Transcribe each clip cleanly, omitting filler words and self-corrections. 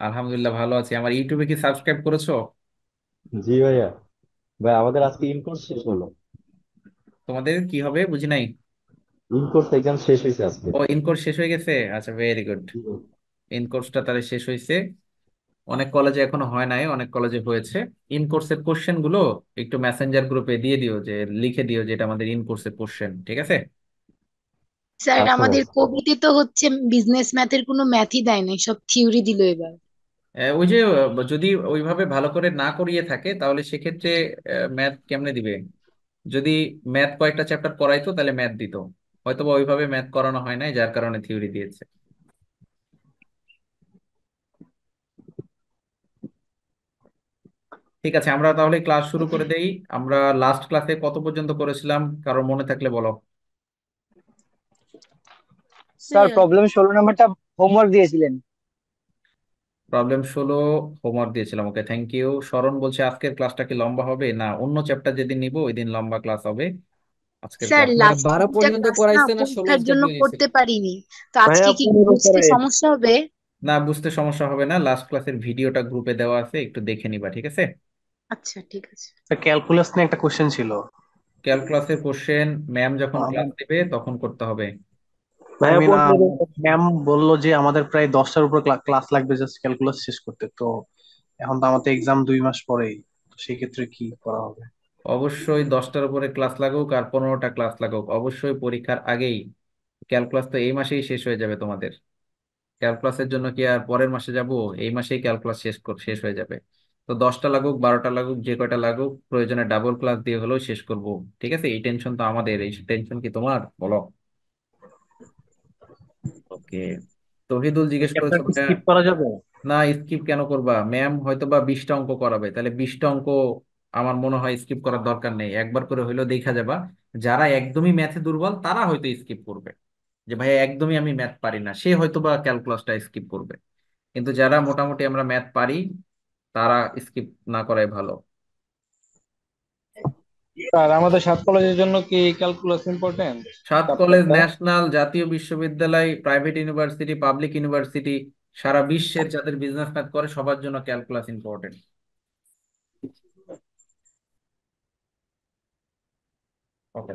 আলহামদুলিল্লাহ ভালো আছি। আমার ইউটিউবে কি সাবস্ক্রাইব করেছো? জি ভাইয়া। ভাই আমাদের আজকে ইন কোর্স শেষ হলো। তোমাদের কি হবে বুঝি নাই। ইন কোর্স এক্সাম শেষ হয়েছে আজকে। ও, ইন কোর্স শেষ হয়ে গেছে, আচ্ছা ভেরি গুড। জি ভাই। ইন কোর্সটা তাহলে শেষ হয়েছে। অনেক কলেজে এখনো হয় নাই, অনেক কলেজে হয়েছে। ইন কোর্সের কোশ্চেন গুলো একটু মেসেঞ্জার গ্রুপে দিয়ে দিও, যে লিখে দিও যে এটা আমাদের ইন কোর্সের কোশ্চেন, ঠিক আছে? স্যার আচ্ছা ভাই। আমাদের কবিতে তো হচ্ছে বিজনেস ম্যাথের কোনো ম্যাথই দেয় নাই, সব থিওরি দিল এবার। ওই যে যদি ওইভাবে ভালো করে না করিয়ে থাকে তাহলে সেক্ষেত্রে ম্যাথ কেমনে দিবে? যদি ম্যাথ কয়েকটা চ্যাপ্টার করাইতো তাহলে ম্যাথ দিত। হয়তোবা ওইভাবে ম্যাথ করানো হয় নাই, যার কারণে থিওরি দিয়েছে। ঠিক আছে, আমরা তাহলে ক্লাস শুরু করে দেই। আমরা লাস্ট ক্লাসে কত পর্যন্ত করেছিলাম, কারো মনে থাকলে বলো। স্যার প্রবলেম 16 নাম্বারটা হোমওয়ার্ক দিয়েছিলেন। প্রবলেম 16 হোমওয়ার্ক দিয়েছিলাম, ওকে থ্যাংক ইউ। স্মরণ বলছে আজকের ক্লাসটা কি লম্বা হবে না অন্য চ্যাপ্টার যেদিন নিব ওই দিন লম্বা ক্লাস হবে। আজকের স্যার ক্লাস মানে লাস্ট 12 দুইটা পর্যন্ত ক্লাস না করাইছে না, ষোলো পরীক্ষার জন্য এসডব্লিউ নিছে? করতে পারিনি, তো আজকে ভাইয়া কি 15 বুঝতে করে। সমস্যা হবে? না, বুঝতে সমস্যা হবে না, লাস্ট ক্লাসের ভিডিওটা গ্রুপে দেওয়া আছে, একটু দেখে নিবা, ঠিক আছে? আচ্ছা ঠিক আছে। ক্যালকুলাস নিয়ে একটা কোশ্চেন ছিল। ক্যালকুলাসের কোশ্চেন ম্যাম যখন আম, ক্লাস দেবে তখন করতে হবে। ভাইয়া ম্যাম বললো যে আমাদের প্রায় 10টার উপর ক্লাস লাগবে জাস্ট ক্যালকুলাস শেষ করতে। তো এখন তো আমাদের এক্সাম 2 মাস পরেই। তো সেই ক্ষেত্রে কি করা হবে? অবশ্যই 10টার উপরে ক্লাস লাগুক আর 15টা ক্লাস লাগুক, অবশ্যই পরীক্ষার আগেই। ক্যালকুলাস তো এই মাসেই শেষ হয়ে যাবে তোমাদের। ক্যালকুলাসের জন্য কি আর পরের মাসে যাব? এই মাসেই ক্যালকুলাস শেষ হয়ে যাবে। তো 10টা লাগুক 12টা লাগুক যে কয়টা লাগুক, প্রয়োজনে ডাবল ক্লাস দিয়ে হলেও শেষ করব। ঠিক আছে, এই টেনশন তো আমাদের, এই টেনশন কি তোমার বলো? ওকে। তহিদুল জিজ্ঞেস চ্যাপ্টার করেছো কি ভাইয়া। স্কিপ করা যাবে? না, স্কিপ কেন করবা? ম্যাম হয়তো বা 20টা অঙ্ক করাবে, তাহলে 20টা অঙ্ক আমার মনে হয় স্কিপ করার দরকার নেই, একবার করে হইলেও দেখা যাবা। যারা একদমই ম্যাথে দুর্বল তারা হয়তো স্কিপ করবে, যে ভাইয়া একদমই আমি ম্যাথ পারি না, সে হয়তো বা ক্যালকুলাসটা স্কিপ করবে। কিন্তু যারা মোটামুটি আমরা ম্যাথ পারি তারা স্কিপ না করাই ভালো। স্যার আমাদের সাত কলেজের জন্য কি ক্যালকুলাস ইম্পর্টেন্ট সাত কলেজ, চ্যাপ্টারটা? ন্যাশনাল, জাতীয় বিশ্ববিদ্যালয়, প্রাইভেট ইউনিভার্সিটি, পাবলিক ইউনিভার্সিটি, সারা বিশ্বের যাদের বিজনেস ম্যাথ করে সবার জন্য ক্যালকুলাস ইম্পর্টেন্ট। ওকে।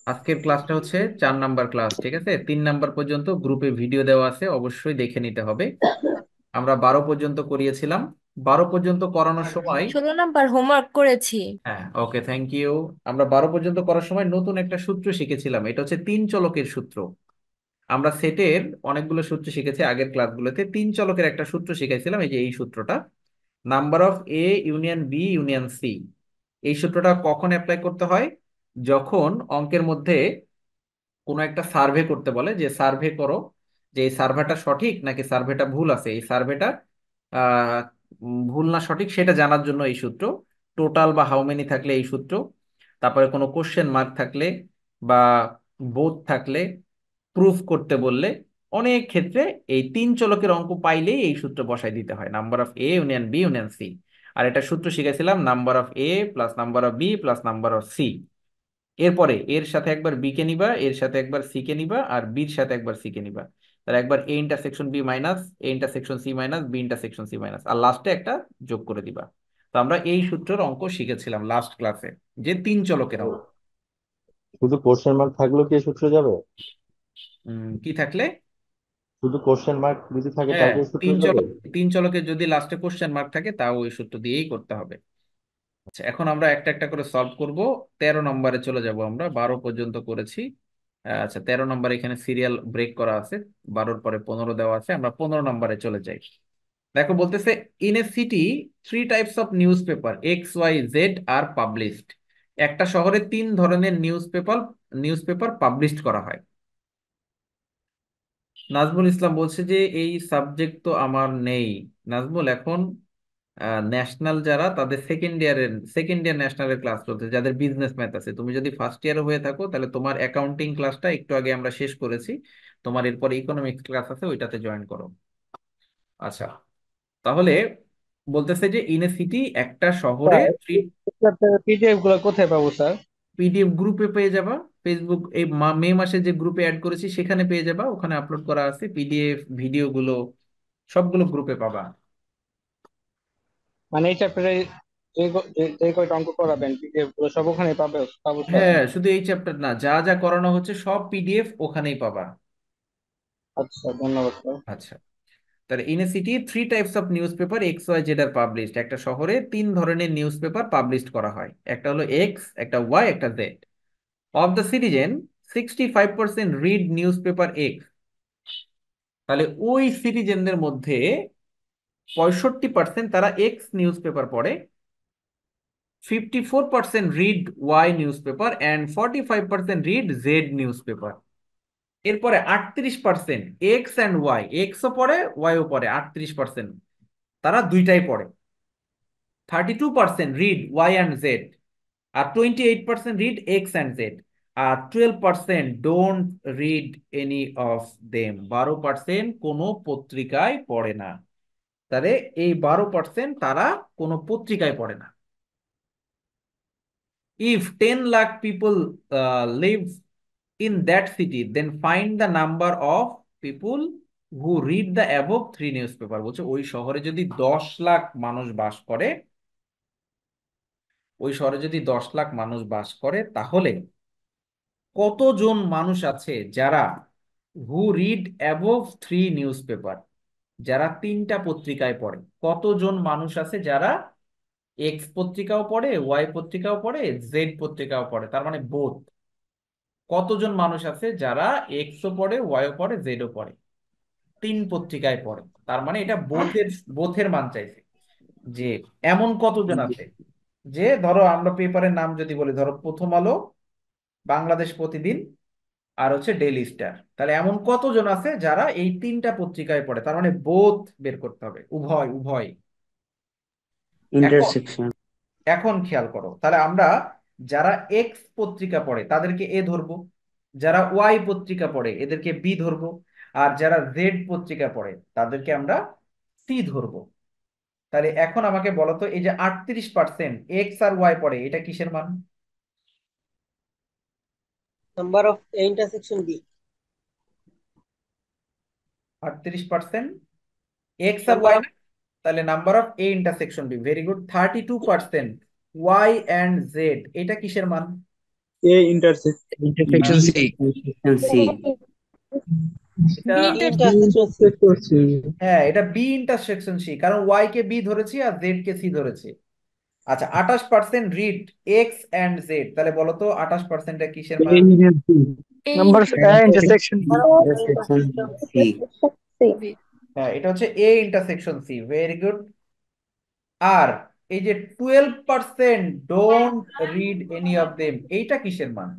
আজকের ক্লাসটা হচ্ছে 4 নাম্বার ক্লাস, ঠিক আছে? 3 নাম্বার পর্যন্ত গ্রুপে ভিডিও দেওয়া আছে, অবশ্যই দেখে নিতে হবে। আমরা 12 পর্যন্ত করিয়েছিলাম। 12 পর্যন্ত করানোর সময়, 16 নাম্বার হোমওয়ার্ক করেছি। হ্যাঁ ওকে থ্যাংক ইউ। আমরা 12 পর্যন্ত করার সময় নতুন একটা সূত্র শিখেছিলাম, এটা হচ্ছে তিন চলকের সূত্র। আমরা সেটের অনেকগুলো সূত্র শিখেছি আগের ক্লাসগুলোতে, তিন চলকের একটা সূত্র শিখেছিলাম, এই যে এই সূত্রটা, number of A union B union C. এই সূত্রটা কখন অ্যাপ্লাই করতে হয়? যখন অঙ্কের মধ্যে কোনো একটা সার্ভে করতে বলে, যে সার্ভে করো, যে এই সার্ভেটা সঠিক নাকি সার্ভেটা ভুল আছে, এই সার্ভেটা আহ ভুল না সঠিক সেটা জানার জন্য এই সূত্র। টোটাল বা হাউ মেনি থাকলে এই সূত্র। তারপরে কোনো কোশ্চেন মার্ক থাকলে বা বোধ থাকলে, প্রুফ করতে বললে, অনেক ক্ষেত্রে এই তিন চলকের অঙ্ক পাইলেই এই সূত্র বসাই দিতে হয়, number of A union B union C. আর এটা সূত্র শিখেছিলাম, number of A plus number of B plus number of C. এরপরে এর সাথে একবার বি কে নিবা, এর সাথে একবার সি কে নিবা, আর বির সাথে একবার সি কে নিবা। তাহলে একবার A intersection B minus A intersection C minus B intersection C minus, আর লাস্টে একটা যোগ করে দিবা। তো আমরা এই সূত্রের অঙ্ক শিখেছিলাম লাস্ট ক্লাসে, যে তিন চলকের ও, অঙ্ক। শুধু কোশ্চেন মার্ক থাকলেও কি সূত্র যাবে? কি থাকলে? শুধু কোশ্চেন মার্ক যদি থাকে তাও হ্যাঁ, কি সূত্র তিন যাবে? চলক, তিন চলকে যদি লাস্টে কোশ্চেন মার্ক থাকে তাও ওই সূত্র দিয়েই করতে হবে। আচ্ছা, এখন আমরা একটা একটা করে সলভ করব। 13 নম্বরে চলে যাব আমরা, 12 পর্যন্ত করেছি। আচ্ছা, 13 নম্বর এখানে সিরিয়াল ব্রেক করা আছে, 12-র পরে 15 দেওয়া আছে, আমরা 15 নম্বরে চলে যাই। দেখো বলতেছে, in a city three types of newspaper X Y Z are published. একটা শহরে তিন ধরনের নিউজ পেপার পাবলিশ করা হয়। নাজমুল ইসলাম বলছে যে এই সাবজেক্ট তো আমার নেই। নাজমুল, এখন ন্যাশনাল যারা তাদের সেকেন্ড ইয়ার ন্যাশনালের ক্লাস চলছে, যাদের বিজনেস ম্যাথ আছে, তুমি যদি ফার্স্ট ইয়ার হয়ে থাকো তাহলে তোমার অ্যাকাউন্টিং ক্লাসটা একটু আগে আমরা শেষ করেছি। তোমার এরপর ইকোনমিক্স ক্লাস আছে, ওইটাতে জয়েন করো। আচ্ছা, তাহলে বলতেছে যে ইন এ সিটি, একটা শহরে স্যার থ্রি। পিডিএফ গুলো কোথায় পাবো স্যার? পিডিএফ গ্রুপে পেয়ে যাবা, ফেসবুক এই মে মাসে যে গ্রুপে অ্যাড করেছি সেখানে পেয়ে যাবা, ওখানে আপলোড করা আছে পিডিএফ ভিডিওগুলো, সবগুলো গ্রুপে পাবা। মানে এই চ্যাপ্টারে যে কয়টা অঙ্ক করাবেন পিডিএফ গুলো সব ওখানে পাবো সব। হ্যাঁ, শুধু এই চ্যাপ্টার না, যা যা করানো হচ্ছে সব পিডিএফ ওখানেই পাবা। আচ্ছা, ধন্যবাদ স্যার। আচ্ছা, তাহলে in a city 3 types of newspaper X Y Z are published. একটা শহরে 3 ধরনের নিউজ পেপার পাবলিশ করা হয়, একটা হলো এক্স, একটা ওয়াই, একটা Z. Of the citizen 65% read newspaper x. তাহলে ওই সিটিজেনদের মধ্যে 65% তারা এক্স নিউজ পেপার পড়ে, 54% read Y newspaper and 45% read Z newspaper. এরপরে 38% এক্স অ্যান্ড ওয়াই, এক্সও পড়ে ওয়াইও পড়ে, 38% তারা দুইটাই পড়ে। 32% রিড ওয়াই অ্যান্ড জেড, আর 28% রিড এক্স অ্যান্ড জেড, আর 12% don't read any of them. 12% কোনো পত্রিকায় পড়ে না। তাহলে এই 12% তারা কোনো পত্রিকায় পড়ে না। If 10 lakh people live in that city, then find the number of people who read the above 3 newspaper। বলছে ওই শহরে যদি 10 লাখ মানুষ বাস করে, ওই শহরে যদি 10 লাখ মানুষ বাস করে, তাহলে কতজন মানুষ আছে যারা হু রিড অ্যাবোভ 3 নিউজ পেপার, যারা 3টা পত্রিকায় পড়ে? কতজন মানুষ আছে যারা এক্স পত্রিকাও পড়ে, ওয়াই পত্রিকাও পড়ে, জেড পত্রিকাও পড়ে, তার মানে বোথ। কতজন মানুষ আছে যারা এক্সও পড়ে, ওয়াইও পড়ে, জেডও পড়ে, 3 পত্রিকায় পড়ে? তার মানে এটা বোথের বোথের মান চাইছে, যে এমন কতজন আছে। যে ধরো আমরা পেপারের নাম যদি বলি, ধরো প্রথম আলো, বাংলাদেশ প্রতিদিন, আর হচ্ছে ডেইলি স্টার, তাহলে এমন কতজন আছে যারা এই 3টা পত্রিকায় পড়ে? তার মানে বোথ বের করতে হবে, উভয় উভয়। এখন ইন্টারসেকশন। এখন খেয়াল করো, তাহলে আমরা যারা এক্স পত্রিকা পড়ে তাদেরকে এ ধরবো, যারা ওয়াই পত্রিকা পড়ে এদেরকে বি ধরবো, আর যারা জেড পত্রিকা পড়ে তাদেরকে আমরা সি ধরবো। তাহলে এখন আমাকে বলো তো, এই যে 38% এক্স আর ওয়াই পড়ে, এটা কিসের মান? Number of A intersection B. 38% X আর Number ওয়াই of না? তাহলে number of A intersection B, very good. 32% Y and Z, এটা কিসের মান? A intersect intersection C. Intersection C. এটা B intersection C. করছি। হ্যাঁ, এটা বি ইন্টারসেকশন সি, কারণ ওয়াই কে বি ধরেছি আর জেড কে সি ধরেছি। আচ্ছা, 28% রিড এক্স অ্যান্ড জেড, তাহলে বলো তো 28% কিসের মান? Number intersection intersection C. হ্যাঁ, এটা হচ্ছে A intersection C, very good. আর এই যে 12% don't read any of them, এইটা কিসের মান?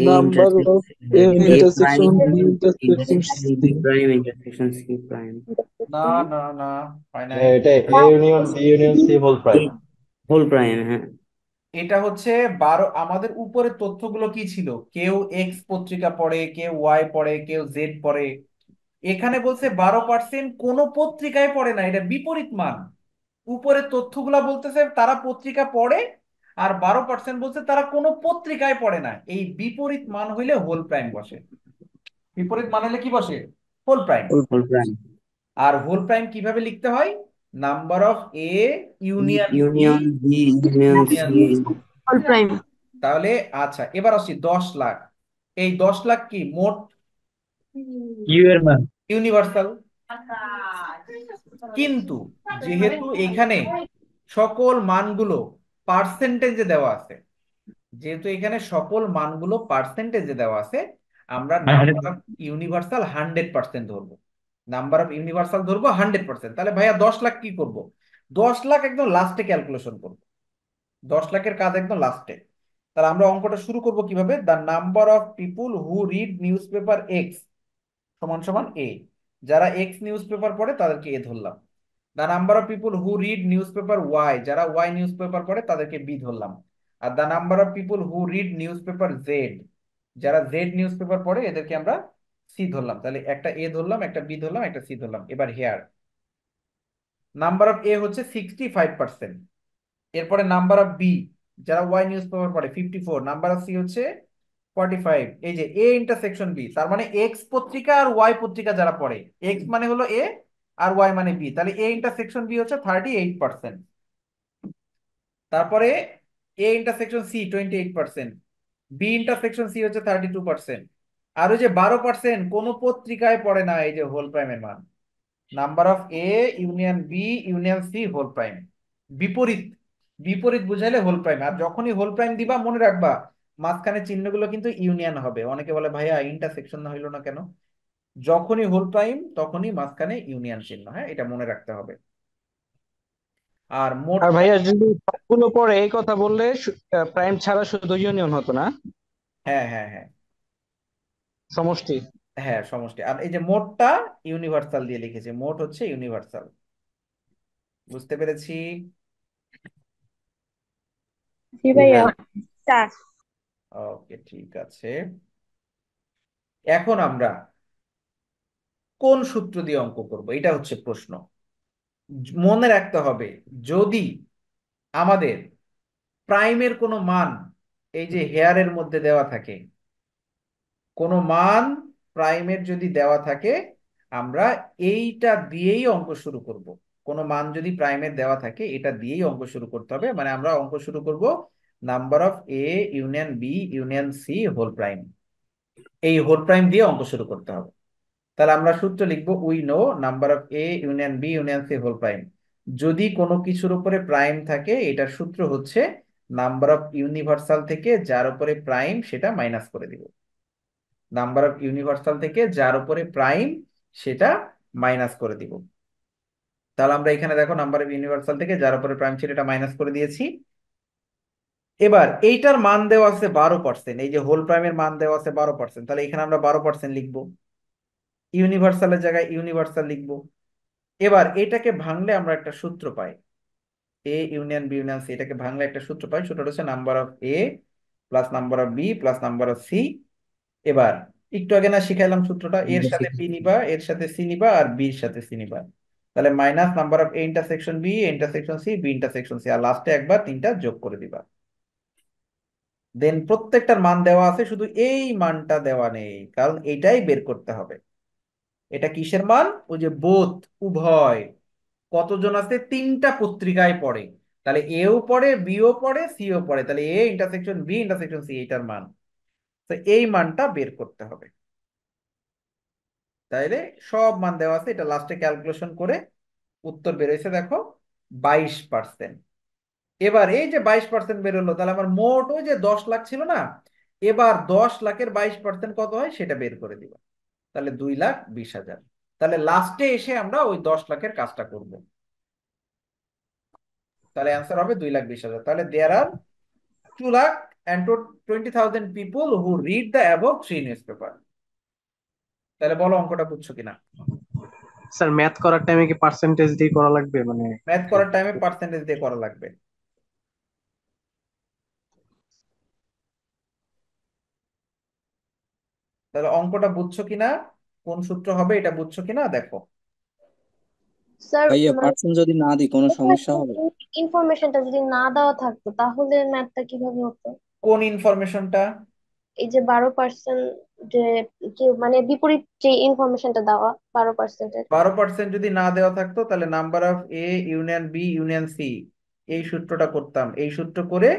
A number of A intersection intersection B B intersection C. Prime intersection C prime. না না না, হয় নাই। হ্যাঁ, এটা A union B union C whole prime. Whole prime, হ্যাঁ। এটা হচ্ছে 12। আমাদের উপরের তথ্যগুলো কি ছিল? কেউ এক্স পত্রিকা পড়ে, কেউ ওয়াই পড়ে, কেউ জেড পড়ে। এখানে বলছে 12% কোনো পত্রিকায় পড়ে না, এটা বিপরীত মান। উপরের তথ্যগুলা বলতেছে তারা পত্রিকা পড়ে, আর 12% বলছে তারা কোনো পত্রিকায় পড়ে না। এই বিপরীত মান হইলে হোল প্রাইম বসে। বিপরীত মান হলে কি বসে? Whole prime. Whole prime. আর হোল প্রাইম কিভাবে লিখতে হয়? Number of A union B union B union union C. C. All prime. তাহলে আচ্ছা, এবার আসছি 10 লাখ। এই 10 লাখ কি মোট ইউ এর মান। ইউনিভার্সাল, কিন্তু যেহেতু এখানে সকল মানগুলো পার্সেন্টেজে দেওয়া আছে, যেহেতু এখানে সকল মানগুলো পার্সেন্টেজে দেওয়া আছে, আমরা নাম্বার অফ ইউনিভার্সাল 100% ধরবো। নাম্বার অফ ইউনিভার্সাল ধরবো 100%। তাহলে ভাইয়া 10 লাখ কি করব? 10 লাখ একদম লাস্টে ক্যালকুলেশন করবো। 10 লাখের কাজ একদম লাস্টে। তাহলে আমরা অঙ্কটা শুরু করব কিভাবে? The number of people who read newspaper x সমান সমান এ। যারা এক্স নিউজ পেপার পড়ে তাদেরকে এ ধরলাম। The number of people who read newspaper Y, যারা ওয়াই নিউজ পেপার পড়ে তাদেরকে বি ধরলাম। আর the number of people who read newspaper Z, যারা জেড নিউজ পেপার পড়ে এদেরকে আমরা সি ধরলাম। তাহলে একটা এ ধরলাম, একটা বি ধরলাম, একটা সি ধরলাম। এবার হেয়ার নাম্বার অফ এ হচ্ছে 65%। এরপরে নাম্বার অফ বি, যারা ওয়াই নিউজ পেপার পড়ে 54। নাম্বার অফ সি হচ্ছে 45, এই যে এ ইন্টারসেকশন বি, তার মানে এক্স পত্রিকা আর ওয়াই পত্রিকা যারা পড়ে, এক্স মানে হলো এ আর ওয়াই মানে বি, তাহলে এ ইন্টারসেকশন বি হচ্ছে 38%। তারপরে A intersection C 28%, B intersection C হচ্ছে 32%। আর ওই যে 12% কোন পত্রিকায় পড়ে না, এই যে হোল প্রাইমের মান, number of A union B union C whole prime. বিপরীত, বিপরীত বুঝাইলে হোল প্রাইম। আর যখনই হোল প্রাইম দিবা মনে রাখবা মাঝখানে চিহ্নগুলো কিন্তু ইউনিয়ন হবে। অনেকে বলে ভাইয়া ইন্টারসেকশন হইলো না কেন? যখনই হোল প্রাইম তখনই মাঝখানে ইউনিয়ন চিহ্ন, হ্যাঁ এটা মনে রাখতে হবে। আর মোট, আর ভাইয়া যদি সবগুলো পড়ে এই কথা বললে প্রাইম ছাড়া শুধু ইউনিয়ন হতো না, হ্যাঁ হ্যাঁ হ্যাঁ সমষ্টি। হ্যাঁ সমষ্টি। আর এই যে মোটটা ইউনিভার্সাল দিয়ে লিখেছে, মোট হচ্ছে ইউনিভার্সাল। বুঝতে পেরেছি? জি জি ভাইয়া। ভাইয়া। চার। ওকে ঠিক আছে। এখন আমরা কোন সূত্র দিয়ে অঙ্ক করব, এটা হচ্ছে প্রশ্ন। মনে রাখতে হবে যদি আমাদের প্রাইমের কোনো মান এই যে হেয়ারের মধ্যে দেওয়া থাকে, কোনো মান প্রাইমের যদি দেওয়া থাকে, আমরা এইটা দিয়েই অঙ্ক শুরু করব। কোনো মান যদি প্রাইমের দেওয়া থাকে এটা দিয়েই অঙ্ক শুরু করতে হবে, মানে আমরা অঙ্ক শুরু করব number of A union B union C whole prime, এই হোল প্রাইম দিয়ে অঙ্ক শুরু করতে হবে। তাহলে আমরা সূত্র লিখবো, we know number of A union B union C whole prime. যদি কোনো কিছুর উপরে প্রাইম থাকে এটার সূত্র হচ্ছে নাম্বার অফ ইউনিভার্সাল থেকে যার উপরে প্রাইম সেটা মাইনাস করে দিব। নাম্বার অফ ইউনিভার্সাল থেকে যার উপরে প্রাইম সেটা মাইনাস করে দিব। তাহলে আমরা এখানে দেখো নাম্বার অফ ইউনিভার্সাল থেকে যার উপরে প্রাইম ছিল এটা মাইনাস করে দিয়েছি। এবার এইটার মান দেওয়া আছে 12%, এই যে হোল প্রাইমের মান দেওয়া আছে 12%, তাহলে এখানে আমরা 12% লিখবো, ইউনিভার্সালের জায়গায় ইউনিভার্সাল লিখবো। এবার এটাকে ভাঙলে আমরা একটা সূত্র পাই, A union B union C, এটাকে ভাঙলে একটা সূত্র পাই, সূত্রটা হচ্ছে number of A plus number of B plus number of C. এবার একটু আগে না শিখাইলাম সূত্রটা, এর সাথে পি নিবা, এর সাথে সি নিবা, আর বির সাথে সি নিবা। তাহলে minus number of A intersection B intersection C B intersection C, আর লাস্টে একবার তিনটা যোগ করে দিবা। দেন প্রত্যেকটার মান দেওয়া আছে, শুধু এই মানটা দেওয়া নেই, কারণ এটাই বের করতে হবে। এটা কিসের মান? ওই যে বোথ, উভয়। কতজন আছে? তিনটা পত্রিকায় পড়ে, তাহলে এও পড়ে বিও পড়ে সিও পড়ে, তাহলে A intersection B intersection C এটার মান। তো এই মানটা বের করতে হবে। তাইলে সব মান দেওয়া আছে, এটা লাস্টে ক্যালকুলেশন করে উত্তর বেরোয়েছে দেখো 22%। এবার এই যে 22% বেরোলো, তাহলে আমার মোট ওই যে 10 লাখ ছিল না, এবার 10 লাখের 22% কত হয় সেটা বের করে দিবা। তাহলে 2,20,000। তাহলে লাস্টে এসে আমরা ওই 10 লাখের কাজটা করব। তাহলে অ্যান্সার হবে 2,20,000। তাহলে there R 2,20,000 people who read the above 3 newspaper. তাহলে বলো অঙ্কটা বুঝছো কিনা? স্যার ম্যাথ করার টাইমে কি পার্সেন্টেজ দিয়ে করা লাগবে মানে? ম্যাথ করার টাইমে পার্সেন্টেজ দিয়ে করা লাগবে। তাহলে অঙ্কটা বুঝছো কিনা, কোন সূত্র হবে এটা বুঝছো কিনা দেখো। স্যার ভাইয়া মানে পার্সেন্ট যদি না দিই কোনো সমস্যা হবে? ইনফরমেশনটা যদি না দেওয়া থাকতো তাহলে ম্যাথটা কিভাবে হতো? কোন ইনফরমেশনটা? এই যে 12% যে যে মানে বিপরীত যে ইনফরমেশনটা দেওয়া 12%-এর। 12% যদি না দেওয়া থাকতো তাহলে number of A union B union C, এই সূত্রটা করতাম, এই সূত্র করে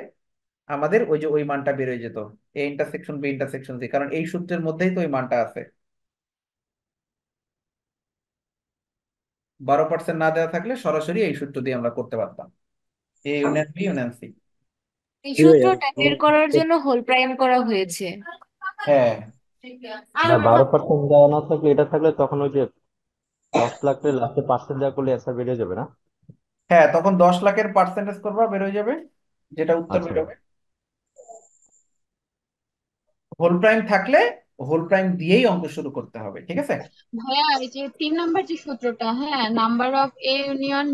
আমাদের ওই যে ওই মানটা বেরোয় যেত, A intersection B intersection C, কারণ এই সূত্রের মধ্যেই তো ওই মানটা আছে। 12% না দেওয়া থাকলে সরাসরি এই সূত্র দিয়ে আমরা করতে পারতাম, A union B union C. এই জি ভাইয়া। সূত্রটা বের করার জন্য হোল প্রাইম করা হয়েছে। হ্যাঁ না, 12% দেওয়া না থাকলে, এটা থাকলে তখন ওই যে 10 লাখের লাস্টে পার্সেন্ট দেওয়া করলে অ্যান্সার বেরিয়ে যাবে না? হ্যাঁ, তখন 10 লাখের পার্সেন্টেজ করবা বেরোয় যাবে, যেটা উত্তর আচ্ছা। বেরোবে। হোল প্রাইম থাকলে হোল প্রাইম দিয়েই অঙ্ক শুরু করতে হবে, ঠিক আছে? ভাইয়া এই যে 3 নাম্বার যে সূত্রটা, হ্যাঁ, number of A union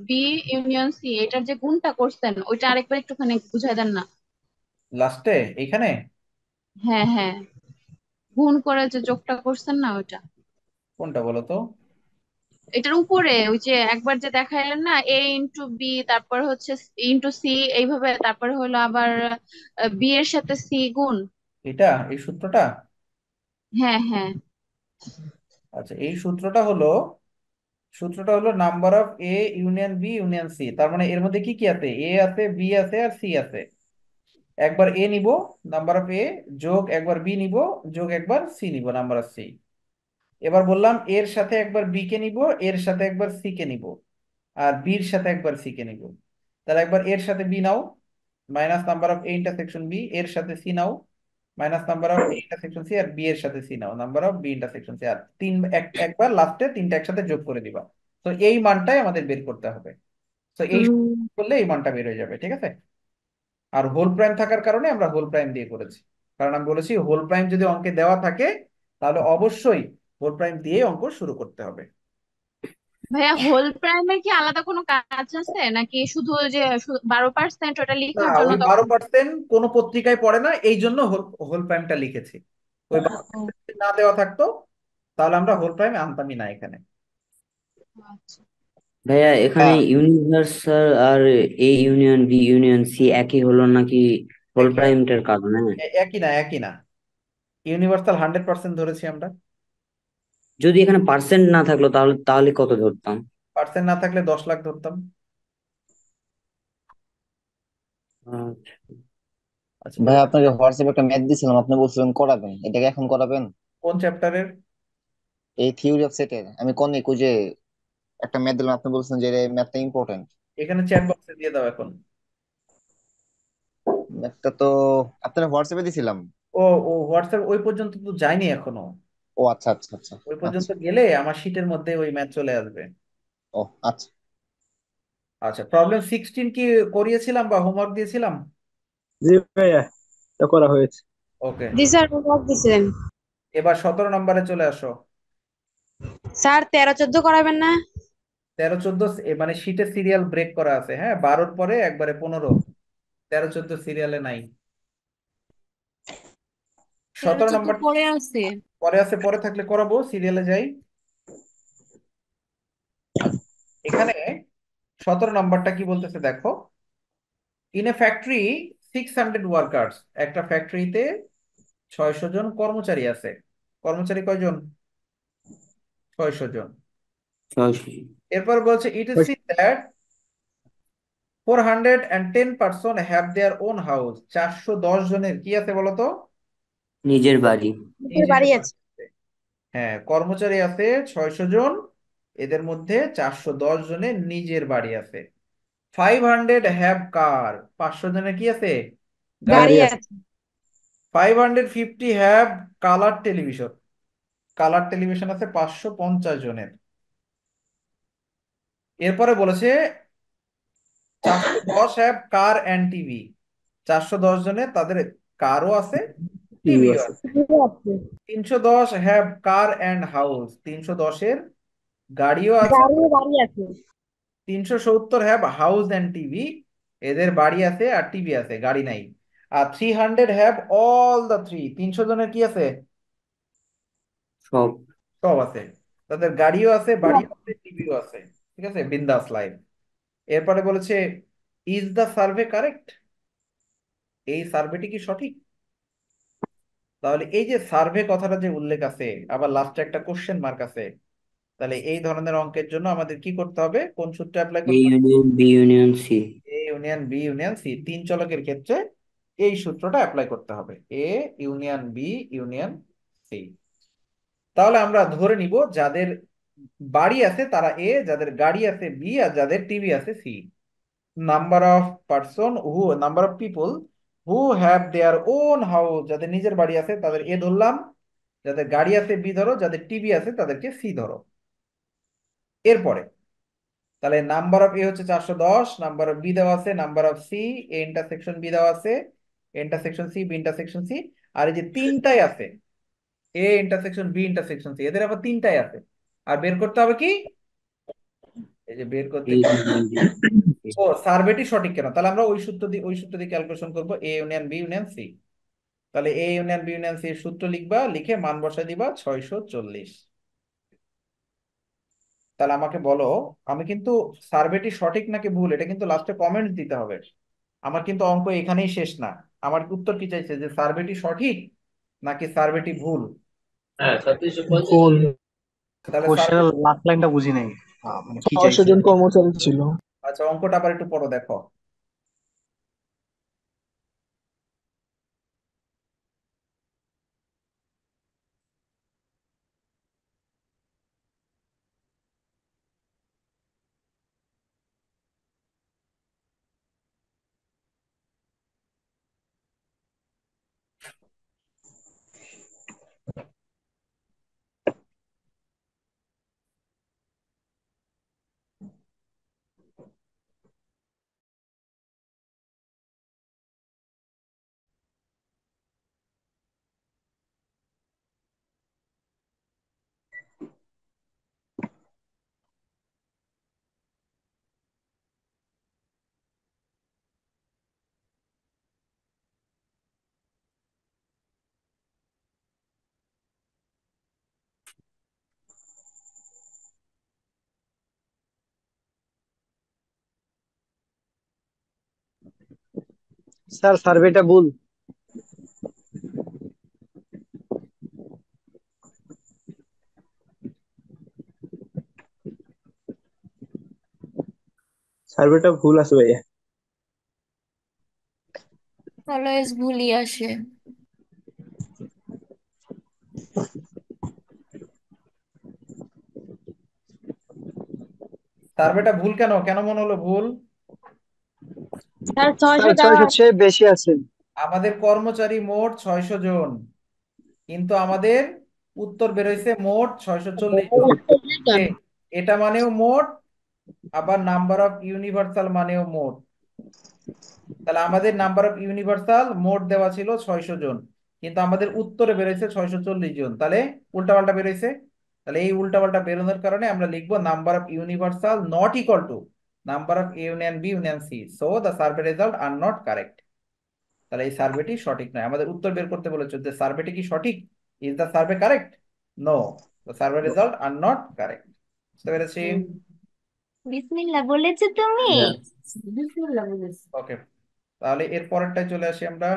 B union C, এটার যে গুণটা করছেন ওইটা আরেকবার একটুখানি বুঝাই দেন না। লাস্টে এইখানে হ্যাঁ হ্যাঁ, গুণ করে যে যোগটা করছেন না ওইটা। কোনটা বলো তো? এটার উপরে ওই যে একবার যে দেখাইলেন না, এ ইন্টু বি, তারপর হচ্ছে ইন্টু সি, এইভাবে তারপরে হলো আবার বি এর সাথে সি গুণ। এটা এই সূত্রটা। হ্যাঁ হ্যাঁ। আচ্ছা, এই সূত্রটা হলো number of A union B union C. তার মানে এর মধ্যে কি কি আছে? এ আছে, বি আছে, আর সি আছে। একবার এ নিব, নাম্বার অফ এ, যোগ একবার বি নিব, যোগ একবার সি নিব, নাম্বার অফ সি। এবার বললাম এর সাথে একবার বি কে নিব, এর সাথে একবার সি কে নিব, আর বির সাথে একবার সি কে নিব। তাহলে একবার এর সাথে বি নাও, minus number of A intersection B. এর সাথে সি নাও, minus number of A intersection C. আর বি এর সাথে সি নাও, number of B intersection C. আর একবার লাস্টে তিনটা একসাথে যোগ করে দিবা। তো এই মানটাই আমাদের বের করতে হবে। তো এই করলে এই মানটা বের হয়ে যাবে, ঠিক আছে। আর হোল প্রাইম থাকার কারণে আমরা হোল প্রাইম দিয়ে করেছি। কারণ আমি বলেছি হোল প্রাইম যদি অঙ্কে দেওয়া থাকে তাহলে অবশ্যই হোল প্রাইম দিয়ে অঙ্ক শুরু করতে হবে। ভাইয়া হোল প্রাইমের কি আলাদা কোনো কাজ আছে নাকি শুধু ওই যে 12% ওটা না, লেখার জন্য ওই তখন? 12% কোনো পত্রিকায় পড়ে না, এই জন্য হোল হোল প্রাইমটা লিখেছি। ওই 12% যদি না দেওয়া থাকতো তাহলে আমরা হোল প্রাইম আনতামই না এখানে। আচ্ছা। ভাইয়া এখানে ইউনিভার্সাল আর A union B union C একই হলো নাকি হোল একই প্রাইমটার কারণে? একই না, একই না। ইউনিভার্সাল 100% ধরেছি আমরা। যদি এখানে পার্সেন্ট না থাকলো তাহলে তাহলে কত ধরতাম? পার্সেন্ট না থাকলে 10 লাখ ধরতাম। আচ্ছা। আচ্ছা, ভাই আপনাকে হোয়াটসঅ্যাপে একটা ম্যাথ দিয়েছিলাম, আপনি বলছিলেন করাবেন, এটাকে এখন করাবেন? কোন চ্যাপ্টারের? এই থিওরি অফ সেটের আমি কোন যে একটা ম্যাথ দিলাম, আপনি বলছেন যে ম্যাথটা ইম্পর্টেন্ট। এখানে চ্যাট বক্সে দিয়ে দাও এখন। ম্যাথটা তো আপনার হোয়াটসঅ্যাপে দিছিলাম। ও ও হোয়াটসঅ্যাপ ওই পর্যন্ত তো যায়নি এখনো। ও আচ্ছা আচ্ছা আচ্ছা। ওই পর্যন্ত আচ্ছা। গেলে আমার শীটের মধ্যে ওই ম্যাথ চলে আসবে। ও আচ্ছা। আচ্ছা, প্রবলেম 16 কি করিয়েছিলাম বা হোমওয়ার্ক দিয়েছিলাম? জি ভাইয়া, এটা করা হয়েছে। ওকে, জি স্যার, হোমওয়ার্ক দিছিলেন। এবার 17 নম্বরে চলে আসো। স্যার 13-14 করাবেন না? 13 14 মানে শীটে সিরিয়াল ব্রেক করা আছে, হ্যাঁ, 12-র পরে একবারে 15। 13 14 সিরিয়ালে নাই। 17 নম্বর পড়ে আছে। পরে আছে, পরে থাকলে করাবো, সিরিয়ালে যাই। আচ্ছা, এখানে 17 নম্বরটা কি বলতেছে দেখো। In a factory 600 workers. একটা ফ্যাক্টরিতে 600 জন কর্মচারী আছে। কর্মচারী কয়জন? 600 জন। 600। এরপর বলছে it is seen that 410 person have their own house. 410 জনের কি আছে বলতো? নিজের বাড়ি। নিজের নিজের বাড়ি বাড়ি আছে। আছে। হ্যাঁ, কর্মচারী আছে 600 জন, এদের মধ্যে 410 জনের নিজের বাড়ি আছে। 500 হ্যাভ কার। 500 জনের কি আছে? গাড়ি গাড়ি আছে। আছে। 550 have colour television. Colour television আছে 550 জনের। এরপরে বলেছে 410 হ্যাভ কার অ্যান্ড টিভি। 410 জনের তাদের কারও আছে, টিভি টিভিও আছে। আছে। 310 হ্যাভ কার অ্যান্ড হাউস। 310-এর গাড়িও আছে। গাড়ি বাড়ি আছে। 370 হ্যাভ হাউস অ্যান্ড টিভি। এদের বাড়ি আছে আর টিভি আছে, গাড়ি নাই। আর 300 হ্যাভ অল দ্য 3। 300 জনের কি আছে? সব। সব আছে। তাদের গাড়িও আছে, বাড়িও আছে, টিভিও আছে। ঠিক আছে, বিন্দাস লাইফ। এরপরে বলেছে ইজ দ্য সার্ভে কারেক্ট। এই সার্ভেটি কি সঠিক? তাহলে এই যে সার্ভে কথাটা যে উল্লেখ আছে, আবার লাস্টে একটা কোশ্চেন মার্ক আছে, তাহলে এই ধরনের অঙ্কের জন্য আমাদের কি করতে হবে? কোন সূত্র অ্যাপ্লাই এ করতে হবে? Union B union C. A union B union C. তিন চলকের ক্ষেত্রে এই সূত্রটা অ্যাপ্লাই করতে হবে, A union B union C. তাহলে আমরা ধরে নিব যাদের বাড়ি আছে তারা এ, যাদের গাড়ি আছে বি, আর যাদের টিভি আছে C. Number of people who have their own house. যাদের নিজের বাড়ি আছে তাদের এ ধরলাম, যাদের গাড়ি আছে বি ধরো, যাদের টিভি আছে তাদেরকে সি ধরো। এরপরে তাহলে নাম্বার অফ এ হচ্ছে 410, নাম্বার অফ বি দেওয়া আছে, number of C, A intersection B দেওয়া আছে, intersection C, B intersection C. আর এই যে তিনটাই আছে, A intersection B intersection C, এদের আবার তিনটাই আছে। আর বের করতে হবে কি? এই যে বের করতে এ ইউনিয়ন বি। ও সার্ভেটি সঠিক কেন, তাহলে আমরা ওই সূত্র দিয়ে ক্যালকুলেশন করবো, A union B union C. তাহলে A union B union C এর সূত্র লিখবা, লিখে মান বসাই দিবা 640। তাহলে আমাকে বলো, আমি কিন্তু সার্ভেটি সঠিক নাকি ভুল এটা কিন্তু লাস্টে কমেন্ট দিতে হবে। আমার কিন্তু অঙ্ক এখানেই শেষ না। আমার উত্তর কি চাইছে, যে সার্ভেটি সঠিক নাকি সার্ভেটি ভুল? ভুল। তাহলে সার্ভে, কোশ্চেনের লাস্ট লাইনটা বুঝি নাই, মানে কি 600 চাইছে। জন কর্মচারী ছিল। আচ্ছা অঙ্কটা আবার একটু পড়ো দেখো। স্যার সার্ভেটা ভুল। সার্ভেটা ভুল আছে ভাইয়া। অলওয়েজ ভুলই আসে। সার্ভেটা ভুল কেন, কেন মনে হলো ভুল? স্যার স্যার 600 দেওয়া 600 চেয়ে বেশি আছে। আমাদের কর্মচারী মোট 600 জন, কিন্তু আমাদের উত্তর বেরোইছে মোট 640 জন। 40 জন। এটা মানেও মোট, আবার নাম্বার অফ ইউনিভার্সাল মানেও মোট। তাহলে আমাদের নাম্বার অফ ইউনিভার্সাল মোট দেওয়া ছিল 600 জন, কিন্তু আমাদের উত্তরে বেরোইছে 640 জন, তাহলে উল্টাপাল্টা বেরোইছে। তাহলে এই উল্টাপাল্টা বেরোনোর কারণে আমরা লিখবো number of universal not equal to number of A union B union C, so the survey result are not correct. তাহলে এই সার্ভেটি সঠিক নয়। আমাদের উত্তর বের করতে বলেছে যে সার্ভেটি কি সঠিক, is the survey correct? No, the survey result are not correct. বুঝতে পেরেছি? বিসমিল্লাহ বলেছো তুমি? ওকে, তাহলে এর পরেরটায় চলে আসি আমরা।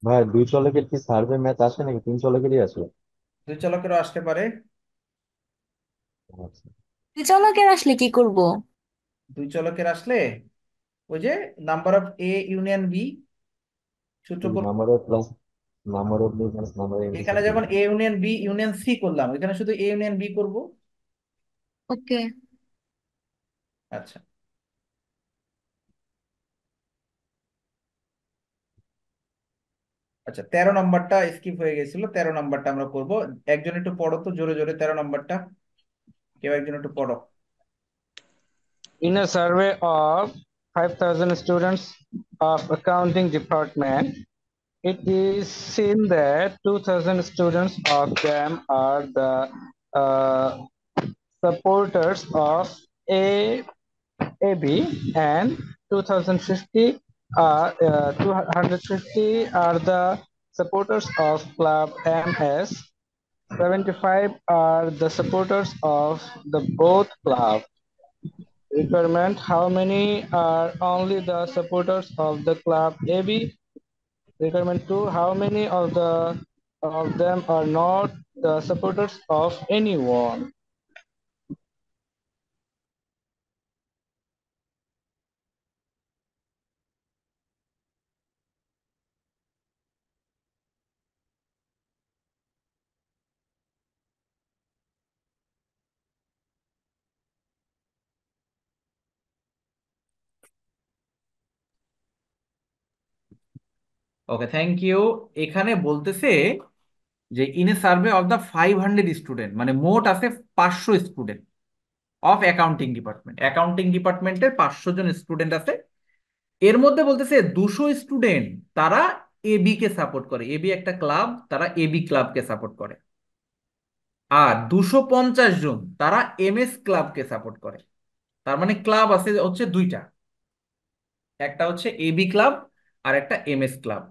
ভাই 2 চলকের কি সার্ভে ম্যাথ আসে নাকি 3 চলকেরই আসে? দুই চলকেরও আসতে পারে। আচ্ছা। চলকের আসলে কি করব? দুই চলকের আসলে ওই যে number of A union B সূত্র করব। Number of plus number of difference number of এখানে ইন্টারসেক্ট। যেমন A union B union C করলাম, এখানে শুধু এ ইউনিয়ন বি করব। ওকে। আচ্ছা, আচ্ছা 13 নম্বরটা স্কিপ হয়ে গেছিল, 13 নম্বরটা আমরা করব। একজন একটু পড়ো তো জোরে জোরে 13 নম্বরটা, কেউ একজন একটু পড়ো। In a survey of 5,000 students of accounting department, it is seen that 2,000 students of them are the uh, supporters of A AB, and 2050 250 are the supporters of Club MS. 75 are the supporters of the both club. Requirement: how many are only the supporters of the club AB? Requirement 2: how many of them are not the supporters of anyone? Okay, thank you. এখানে বলতেছে যে in a survey of the 500 student, মানে মোট আছে 500 student of accounting department, অ্যাকাউন্টিং ডিপার্টমেন্টের 500 জন student আছে। এর মধ্যে বলতেছে 200 স্টুডেন্ট তারা এবি কে সাপোর্ট করে, এবি একটা ক্লাব, তারা এবি ক্লাবকে সাপোর্ট করে। আর 250 জন তারা এমএস ক্লাবকে সাপোর্ট করে। তার মানে ক্লাব আছে হচ্ছে দুইটা, একটা হচ্ছে এবি ক্লাব আর একটা এমএস ক্লাব।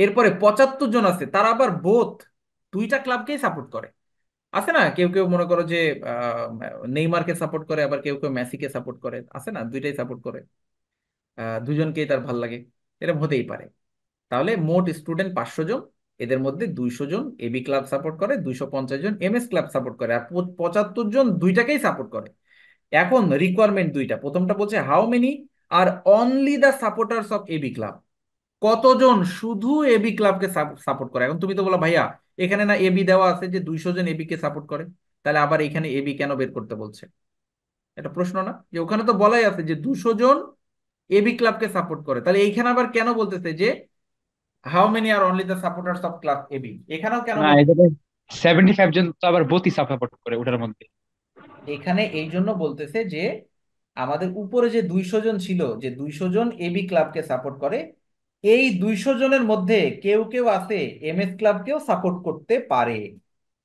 এরপরে 75 জন আছে তারা আবার বোথ দুইটা ক্লাবকেই সাপোর্ট করে। আছে না, কেউ কেউ মনে করো যে নেইমারকে সাপোর্ট করে, আবার কেউ কেউ মেসিকে সাপোর্ট করে, আছে না, দুইটাই সাপোর্ট করে, দুজনকেই তার ভাল লাগে, এরকম হতেই পারে। তাহলে মোট স্টুডেন্ট 500 জন, এদের মধ্যে 200 জন এবি ক্লাব সাপোর্ট করে, 250 জন এমএস ক্লাব সাপোর্ট করে, আর 75 জন দুইটাকেই সাপোর্ট করে। এখন রিকোয়ারমেন্ট দুইটা, প্রথমটা বলছে how many are only the supporters of AB club, কতজন শুধু এবি ক্লাবকে সাপোর্ট করে। এখন তুমি তো বলো ভাইয়া এখানে না এবি দেওয়া আছে যে 200 জন এবি কে সাপোর্ট করে, তাহলে আবার এখানে এবি কেন বের করতে বলছে? এটা প্রশ্ন না, যে ওখানে তো বলাই আছে যে 200 জন এবি ক্লাবকে সাপোর্ট করে, তাহলে এইখানে আবার কেন বলতেছে যে how many are only the supporters of club AB, এখানেও কেন না, বলছে? এটাতে 75 জন তো আবার বোথই সাপোর্ট করে ওটার মধ্যে। এখানে এই জন্য বলতেছে যে আমাদের উপরে যে 200 জন ছিল, যে 200 জন এবি ক্লাবকে সাপোর্ট করে, এই 200 জনের মধ্যে কেউ কেউ আছে এমএস ক্লাবকেও সাপোর্ট করতে পারে,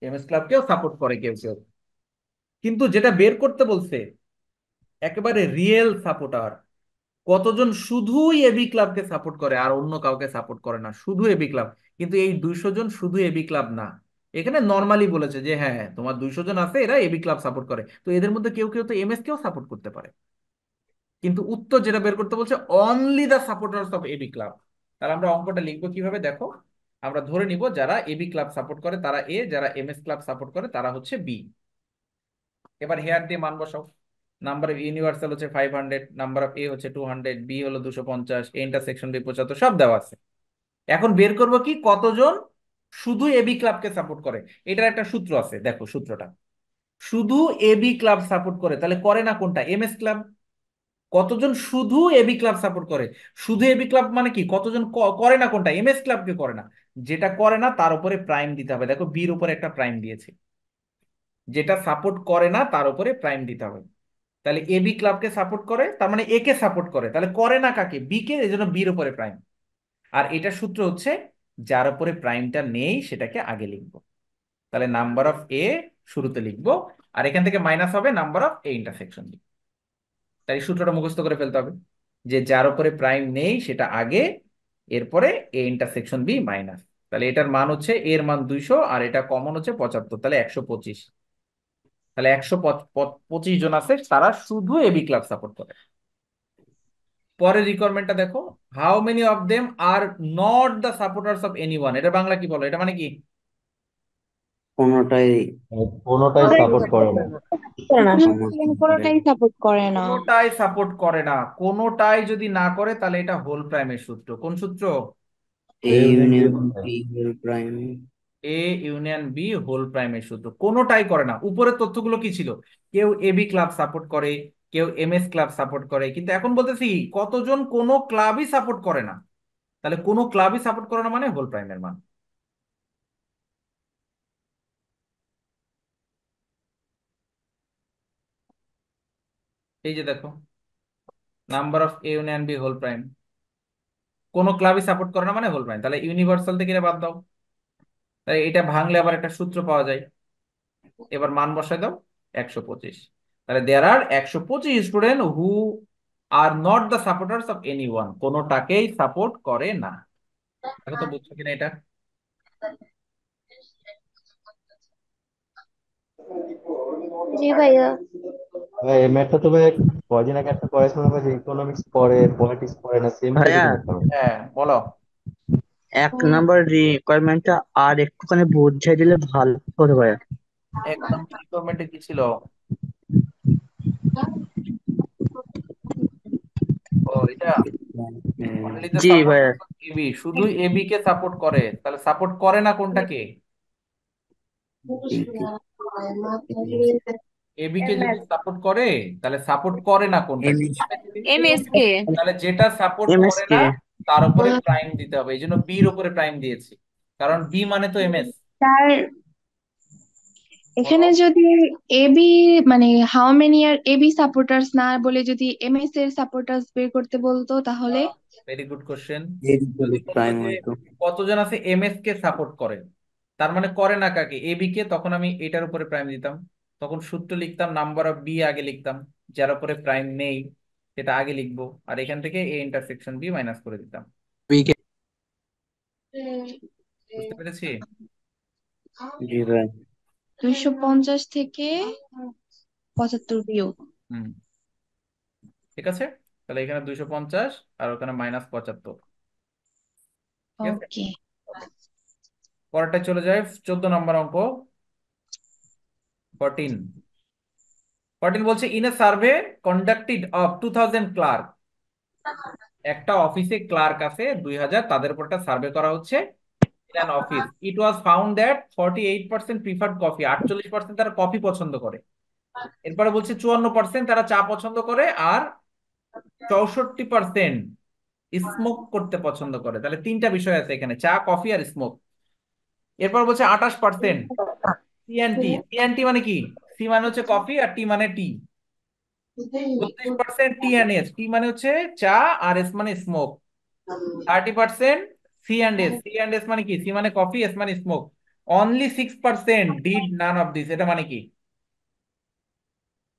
এমএস ক্লাবকেও সাপোর্ট করে কেউ কেউ। কিন্তু যেটা বের করতে বলছে একেবারে রিয়েল সাপোর্টার, কতজন শুধুই এবি ক্লাবকে সাপোর্ট করে আর অন্য কাউকে সাপোর্ট করে না, শুধু এবি ক্লাব। কিন্তু এই 200 জন শুধু এবি ক্লাব না, এখানে নর্মালি বলেছে যে হ্যাঁ হ্যাঁ, তোমার 200 জন আছে এরা এবি ক্লাব সাপোর্ট করে, তো এদের মধ্যে কেউ কেউ তো এমএস কেও সাপোর্ট করতে পারে। কিন্তু উত্তর যেটা বের করতে বলছে only the supporters of AB club. তাহলে আমরা অঙ্কটা লিখবো কিভাবে দেখো, আমরা ধরে নিব যারা এবি ক্লাব সাপোর্ট করে তারা এ, যারা এমএস ক্লাব সাপোর্ট করে তারা হচ্ছে বি। এবার হেয়ার দিয়ে মান বসাও। নাম্বার অফ ইউনিভার্সাল হচ্ছে 500, নাম্বার অফ এ হচ্ছে 200, বি হলো 250, এ ইন্টারসেকশন বি 75, সব দেওয়া আছে। এখন বের করব কি কতজন শুধু এবি ক্লাবকে সাপোর্ট করে। এটার একটা সূত্র আছে, দেখো সূত্রটা, শুধু এবি ক্লাব সাপোর্ট করে, তাহলে করে না কোনটা? MS club. কতজন শুধু এবি ক্লাব সাপোর্ট করে, শুধু এবি ক্লাব মানে কি, কতজন করে না কোনটা? এমএস ক্লাবকে করে না। যেটা করে না তার উপরে প্রাইম দিতে হবে, দেখো বির উপরে একটা প্রাইম দিয়েছে, যেটা সাপোর্ট করে না তার উপরে প্রাইম দিতে হবে। তাহলে এবি ক্লাবকে সাপোর্ট করে, তার মানে এ কে সাপোর্ট করে, তাহলে করে না কাকে? বি কে, এই জন্য বির উপরে প্রাইম। আর এটা সূত্র হচ্ছে যার উপরে প্রাইমটা নেই সেটাকে আগে লিখবো, তাহলে নাম্বার অফ এ শুরুতে লিখবো, আর এখান থেকে মাইনাস হবে নাম্বার অফ এ ইন্টারসেকশন। তাই সূত্রটা মুখস্থ করে ফেলতে হবে যে যার উপরে প্রাইম নেই সেটা আগে, এরপরে এ ইন্টারসেকশন বি মাইনাস। তাহলে এটার মান হচ্ছে, এর মান 200 আর এটা কমন হচ্ছে 75, তাহলে 125। তাহলে 125 জন আছে তারা শুধু এবি ক্লাব সাপোর্ট করে। পরের রিকোয়ারমেন্টটা দেখো, how many of them are not the supporters of anyone, এটা বাংলা কি বলো? এটা মানে কি? কোনোটাই কোনোটাই সাপোর্ট করে না। করে না, সমর্থন করে কোনোটাই সাপোর্ট করে না। কোনোটাই সাপোর্ট করে না। কোনোটাই যদি না করে তাহলে এটা হোল প্রাইমের সূত্র। কোন সূত্র? A union B whole prime. A union B whole প্রাইমের সূত্র। কোনোটাই করে না। উপরের তথ্যগুলো কি ছিল? কেউ এবি ক্লাব সাপোর্ট করে, কেউ এমএস ক্লাব সাপোর্ট করে, কিন্তু এখন বলতেছি কতজন কোনো ক্লাবই সাপোর্ট করে না। তাহলে কোনো ক্লাবই সাপোর্ট করে না মানে হোল প্রাইমের মান। এই যে দেখো, number of A union B whole prime, কোনো ক্লাবই সাপোর্ট করে না মানে হোল প্রাইম। তাহলে ইউনিভার্সাল থেকে এটা বাদ দাও, তাই এটা ভাঙলে আবার একটা সূত্র পাওয়া যায়। এবার মান বসায় দাও 125। তাহলে there are 125 student who are not the supporters of any one, কোনোটাকেই সাপোর্ট করে না। দেখো তো বুঝছো কিনা এটা? জি ভাইয়া। ভাই এই ম্যাথটা তো ভাই কয়দিন আগে একটা পড়াশোনা করে, ইকোনমিক্স পড়ে পলিটিক্স পড়ে না, সেম ভাইয়া, টাইপের ম্যাথটা। হ্যাঁ বলো। 1 নম্বর রিকোয়ারমেন্টটা আর একটুখানি বুঝিয়ে দিলে ভালো হতো ভাইয়া। 1 নম্বর রিকোয়ারমেন্টে কি ছিল? ও এটা অনলি দ্য জি ভাইয়া। সাপোর্টার্স অফ এবি, শুধু এবি কে সাপোর্ট করে, তাহলে সাপোর্ট করে না কোনটাকে? এবি কে যদি সাপোর্ট করে তাহলে সাপোর্ট করে না কোনটাকে? এমএস কে। তাহলে যেটা সাপোর্ট এমএস করে কে। না তার উপরে প্রাইম দিতে হবে, এই জন্য বির উপরে প্রাইম দিয়েছি, কারণ বি মানে তো এমএস। স্যার, বলো। এখানে যদি এবি মানে how many are AB supporters না বলে যদি এমএস এর সাপোর্টার্স বের করতে বলতো তাহলে? Very good question. এর যদি বলতো প্রাইম যে হয়তো। কতজন আছে এমএস কে সাপোর্ট করে, তার মানে করে না কাকে? এবি কে, তখন আমি এটার উপরে প্রাইম দিতাম, তখন সূত্র লিখতাম নাম্বার অফ বি আগে লিখতাম, যার উপরে প্রাইম নেই সেটা আগে লিখবো, আর এখান থেকে এ ইন্টারসেকশন বি মাইনাস করে দিতাম। বুঝতে পেরেছি? জি ভাই। 250 থেকে 75 বিয়োগ। হুম, ঠিক আছে। তাহলে এখানে 250 আর ওখানে -75। ঠিক আছে, ওকে। পরেরটা চলে যায় 14 নম্বর অঙ্ক। 14 বলছে in a survey conducted of 2000 clerk, একটা অফিসে ক্লার্ক আছে 2000, তাদের উপর একটা সার্ভে করা হচ্ছে in an office. It was found that 48% preferred coffee, 48% তারা কফি পছন্দ করে। এরপরে বলছে 54% তারা চা পছন্দ করে, আর 64% স্মোক করতে পছন্দ করে। তাহলে তিনটা বিষয় আছে এখানে, চা, কফি আর স্মোক। এরপর বলছে 28% C and T. C and T মানে কি? সি মানে হচ্ছে কফি আর টি মানে টি। 32% টি অ্যান্ড এস, টি মানে হচ্ছে চা আর এস মানে smoke. 30% C and S, C and S মানে কি? সি মানে কফি, এস মানে smoke. Only 6% did none of this, এটা মানে কি?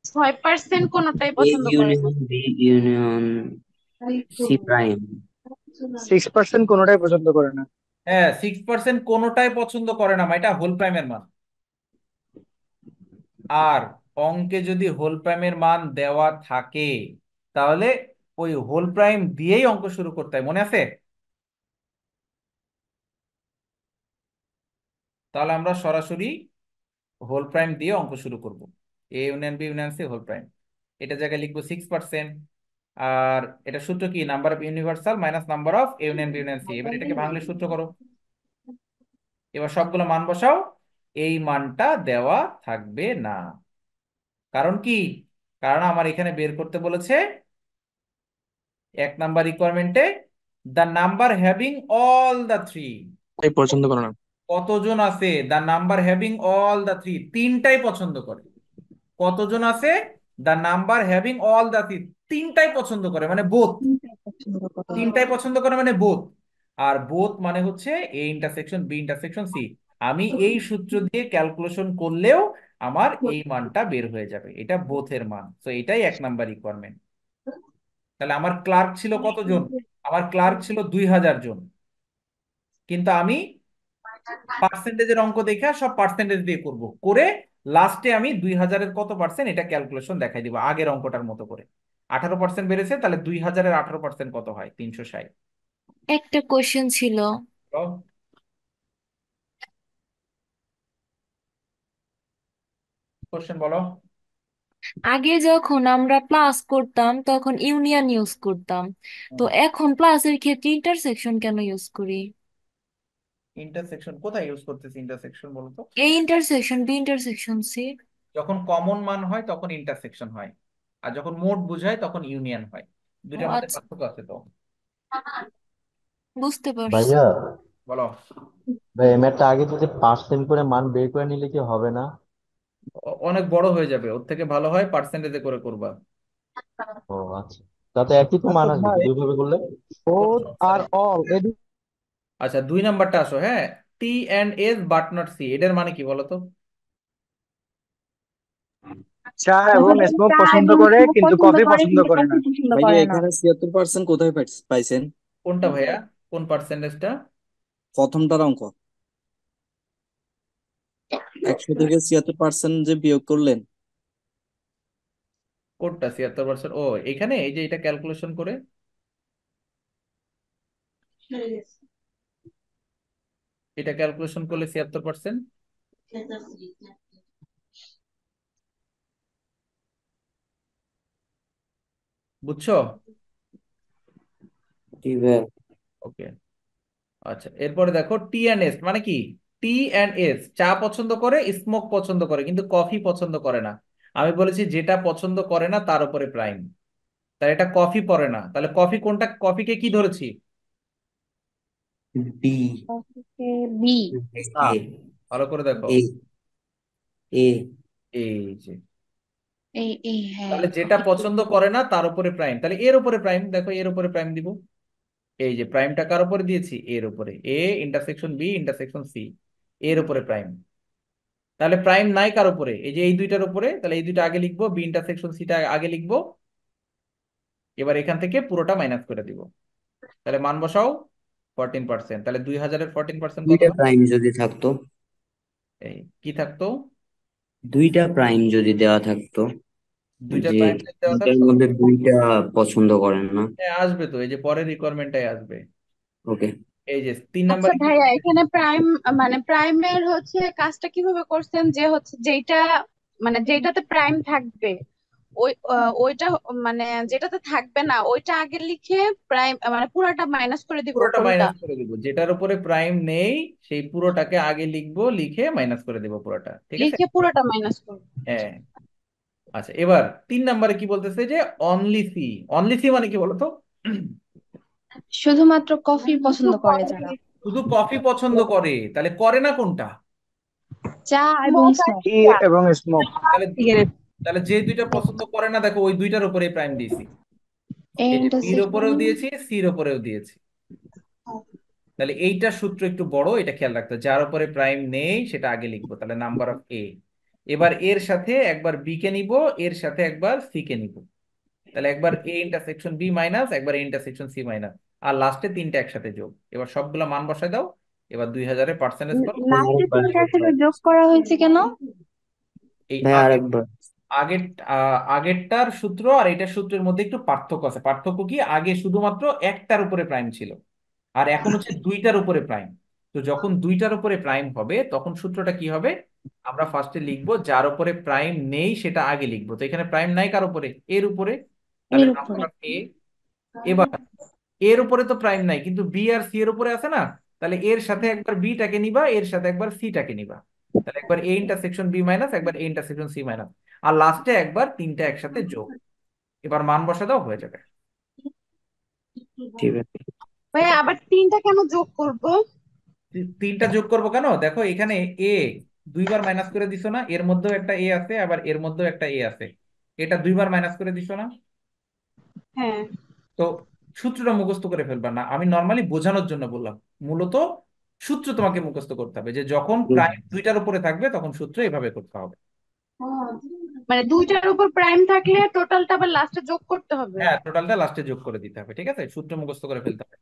6% কোনোটাই এ পছন্দ করে না। Union B union C prime. 6% কোনোটাই পছন্দ করে না। হ্যাঁ, 6% কোনোটাই পছন্দ করে না, এটা হোল প্রাইমের মান। আর অঙ্কে যদি হোল প্রাইমের মান দেওয়া থাকে তাহলে ওই হোল প্রাইম দিয়েই অঙ্ক শুরু করতে হয়, মনে আছে? তাহলে আমরা সরাসরি হোল প্রাইম দিয়ে অঙ্ক শুরু করব। A union B union C whole prime, এটা জায়গায় লিখবো 6%। আর এটা সূত্র কি? Number of universal minus number of A union B union C. এবার এটাকে ভাঙলে সূত্র করো। এবার সবগুলো মান বসাও, এই মানটা দেওয়া থাকবে না। কারণ কি? কারণ আমার এখানে বের করতে বলেছে 1 নাম্বার রিকোয়ারমেন্টে the number having all the three. তাই পছন্দ করে না। কতজন আছে? The number having all the three, তিনটাই পছন্দ করে। কতজন আছে? The number having all the three, তিনটাই পছন্দ করে, মানে বোথ। তিনটাই পছন্দ করে মানে বোথ। আর বোথ মানে হচ্ছে A intersection B intersection C. আমি এই সূত্র দিয়ে ক্যালকুলেশন করলেও আমার এই মানটা বের হয়ে যাবে, এটা বোথের মান। তো এটাই 1 নাম্বার রিকোয়ারমেন্ট। তাহলে আমার ক্লার্ক ছিল কতজন? আমার ক্লার্ক ছিল 2000 জন, কিন্তু আমি পার্সেন্টেজের অঙ্ক দেখে সব পার্সেন্টেজ দিয়ে করব, করে লাস্টে আমি 2000-এর কত পার্সেন্ট এটা ক্যালকুলেশন দেখাই দিব আগের অঙ্কটার মতো করে। 18% বেড়েছে, তাহলে 2000-এর 18% কত হয়? 360। একটা কোশ্চেন ছিল, কোশ্চেন বলো। আগে যখন আমরা প্লাস করতাম তখন ইউনিয়ন ইউজ করতাম, তো এখন প্লাসের ক্ষেত্রে ইন্টারসেকশন কেন ইউজ করি? ইন্টারসেকশন কোথায় ইউজ করতেছি? ইন্টারসেকশন বলো তো। A intersection B intersection C. যখন কমন মান হয় তখন ইন্টারসেকশন হয়, আর যখন মোট বোঝায় তখন ইউনিয়ন হয়। ও দুইটার মধ্যে আচ্ছা, পার্থক্য আছে তো। বুঝতে পারছি। ভাইয়া, বলো। ভাই ম্যাথটা আগে যদি পার্সেন্ট করে মান বের করে নিলে কি হবে না? অনেক বড় হয়ে যাবে, ওর থেকে ভালো হয় পার্সেন্টেজে করে করবা। ও আচ্ছা, তাতে একই তো মান আচ্ছা আসবে তো ভাই, দুইভাবে করলে। কোনো both সমস্যা are নেই। all আচ্ছা, 2 নাম্বারটা আসো। হ্যাঁ, T and S but not C, এটার মানে কি বলো তো? চা এবং স্মোক পছন্দ করে কিন্তু কফি পছন্দ করে না। ভাইয়া এখানে 76% কোথায় পাইছেন? কোনটা ভাইয়া? কোন পার্সেন্টেজটা? প্রথমটার অঙ্ক 100 থেকে 76% যে বিয়োগ করলেন। কোনটা 76%? ও, এখানে এই যে এটা ক্যালকুলেশন করে, এটা ক্যালকুলেশন করলে 76%। বুঝছো? জি ভাইয়া। ওকে, আচ্ছা। এরপরে দেখো টি অ্যান্ড এস মানে কি? টি অ্যান্ড এস চা পছন্দ করে, স্মোক পছন্দ করে, কিন্তু কফি পছন্দ করে না। আমি বলেছি যেটা পছন্দ করে না তার উপরে প্রাইম, তাহলে এটা কফি পড়ে না। তাহলে কফি কোনটা? কফিকে কি ধরেছি? বি। বি। এ। ভালো করে দেখো, এ। এ। এই যে, এ এ হ্যাঁ তাহলে যেটা ওকে। পছন্দ করে না তার উপরে প্রাইম, তাহলে এর উপরে প্রাইম। দেখো এর উপরে প্রাইম দিব। এই যে প্রাইমটা কার উপরে দিয়েছি? এর উপরে। A intersection B intersection C, এর উপরে প্রাইম। তাহলে প্রাইম নাই কার উপরে? এই যে এই দুইটার উপরে, তাহলে এই দুইটা আগে লিখবো, বি ইন্টারসেকশন সিটা আগে লিখবো। এবার এখান থেকে পুরোটা মাইনাস করে দিব, তাহলে মান বসাও 14%। তাহলে 2000-এর 14% কত দুইটা হয়? প্রাইম যদি থাকতো, এই কি থাকতো? দুইটা প্রাইম যদি দেওয়া থাকতো, দুইটা যে প্রাইম দেওয়া তিনটার থাকতো। মধ্যে দুইটা পছন্দ করেন না। হ্যাঁ, আসবে তো, এই যে পরের রিকোয়ারমেন্টটাই আসবে। ওকে। এই যে 3 আচ্ছা নম্বরে কি ভাইয়া, বলছে? এখানে প্রাইম মানে প্রাইমের হচ্ছে কাজটা কিভাবে করছেন, যে হচ্ছে যেটা মানে যেটাতে প্রাইম থাকবে ওইটা মানে যেটাতে থাকবে না ওইটা আগে লিখে প্রাইম মানে পুরাটা মাইনাস করে দিব পুরোটা কোনটা? মাইনাস করে দিব, যেটার উপরে প্রাইম নেই সেই পুরোটাকে আগে লিখবো, লিখে মাইনাস করে দেবো পুরোটা, ঠিক আছে? লিখে পুরোটা মাইনাস করব। হ্যাঁ। আচ্ছা, এবার 3 নম্বরে কি বলতেছে যে অনলি সি। অনলি সি মানে কি বলতো? শুধুমাত্র কফি পছন্দ করে যারা, শুধু কফি পছন্দ করে, তাহলে করে না কোনটা? চা এবং স্ন্যাক্স। টি এবং স্মোক। তাহলে তাহলে যে দুইটা পছন্দ করে না, দেখো ওই দুইটার উপরে প্রাইম দিয়েছি। এ এই যে বির উপরেও ইন্টারসেকশন দিয়েছি, সির উপরেও দিয়েছি। তাহলে এইটা সূত্র একটু বড়, এটা খেয়াল রাখতে হবে। যার উপরে প্রাইম নেই সেটা আগে লিখবো, তাহলে নাম্বার অফ এ। এবার এর সাথে একবার বি কে নিব, এর সাথে একবার সি কে নিব, তাহলে একবার এ ইন্টারসেকশন বি মাইনাস, একবার এ ইন্টারসেকশন সি মাইনাস, আর লাস্টে তিনটা একসাথে যোগ। এবার সবগুলা মান বসায় দাও। এবার 2000-এর পার্সেন্টেজ করো। লাস্টে তিনটা একসাথে যোগ করা হয়েছে কেন? এই ভাই আরেকবার। আগের আগেরটার সূত্র আর এটার সূত্রের মধ্যে একটু পার্থক্য আছে। পার্থক্য কি? আগে শুধুমাত্র একটার উপরে প্রাইম ছিল, আর এখন হচ্ছে দুইটার উপরে প্রাইম। তো যখন দুইটার উপরে প্রাইম হবে তখন সূত্রটা কি হবে? আমরা ফার্স্টে লিখবো যার উপরে প্রাইম নেই সেটা আগে লিখবো। তো এখানে প্রাইম নাই কার উপরে? এর উপরে, তাহলে এর নাম্বার উপরে। অফ এ। এবার এর উপরে তো প্রাইম নাই, কিন্তু বি আর সি এর উপরে আছে না, তাহলে এর সাথে একবার বি টাকে নিবা, এর সাথে একবার সি টাকে নিবা, তাহলে একবার এ ইন্টারসেকশন বি মাইনাস, একবার এ ইন্টারসেকশন সি মাইনাস, আর লাস্টে একবার তিনটা একসাথে যোগ। এবার মান বসা দাও, হয়ে যাবে। ঠিক আছে। ভাইয়া আবার তিনটা কেন যোগ করব? তিনটা যোগ করবো কেন? দেখো এখানে এ দুইবার মাইনাস করে দিছো না, এর মধ্যেও একটা এ আছে, আবার এর মধ্যেও একটা এ আছে, এটা দুইবার মাইনাস করে দিছো না। হ্যাঁ। তো সূত্রটা মুখস্থ করে ফেলবা না, আমি নর্মালি বোঝানোর জন্য বললাম। মূলত সূত্র তোমাকে মুখস্থ করতে হবে, যে যখন প্রাইম দুইটার উপরে থাকবে তখন সূত্র এভাবে করতে হবে। মানে দুইটার উপর প্রাইম থাকলে টোটালটা আবার লাস্টে যোগ করতে হবে? হ্যাঁ, টোটালটা লাস্টে যোগ করে দিতে হবে, ঠিক আছে? সূত্র মুখস্থ করে ফেলতে হবে।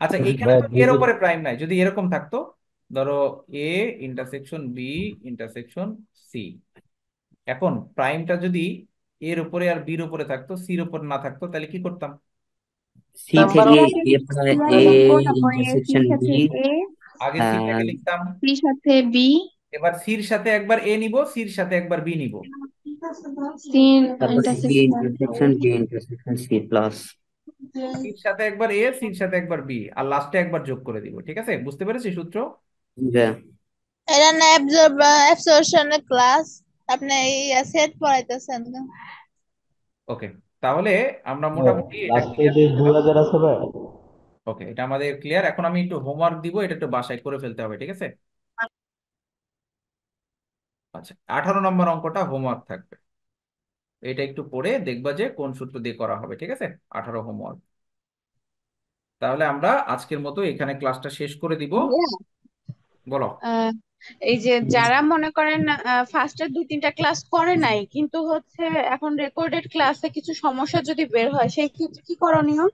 আচ্ছা, এইখানে ভাই তো এর উপরে প্রাইম নাই, যদি এরকম থাকতো, ধরো A intersection B intersection C, এখন প্রাইমটা যদি এর উপরে আর বির উপরে থাকতো, সির উপর না থাকতো, তাহলে কি করতাম? সি নাম্বার থেকে অফ এ প্রায় এ তারপরে সির ইন্টারসেকশন সাথে বি। এ, আগে সিটাকে লিখতাম, সির সাথে বি, এবার সির সাথে একবার এ নিব, সির সাথে একবার বি নিব, সিন তারপর C intersection intersection B intersection C plus. সির সাথে একবার এ, সির সাথে একবার বি, আর লাস্টে একবার যোগ করে দিব, ঠিক আছে? বুঝতে পেরেছি সূত্র? এটা না অ্যাবসর্পশনের ক্লাস, আপনি এই সেট পড়াইতেছেন না? ওকে, তাহলে আমরা মোটামুটি এটা লাস্টে ক্লিয়ার যে করলাম। 2000 আছে ভাই। ওকে, এটা আমাদের ক্লিয়ার। এখন আমি একটু হোমওয়ার্ক দিব, এটা একটু বাসায় করে ফেলতে হবে, ঠিক আছে? আচ্ছা, 18 নম্বর অঙ্কটা হোমওয়ার্ক থাকবে, এটা একটু পড়ে দেখবা যে কোন সূত্র দিয়ে করা হবে, ঠিক আছে? 18 হোমওয়ার্ক। তাহলে আমরা আজকের মতো এখানে ক্লাসটা শেষ করে দিব। ভাইয়া, বলো। এই যে যারা মনে করেন ফার্স্টের দুই তিনটা ক্লাস করে নাই কিন্তু হচ্ছে এখন রেকর্ডেড ক্লাসে কিছু সমস্যা যদি বের হয় সেই ক্ষেত্রে কি করণীয়?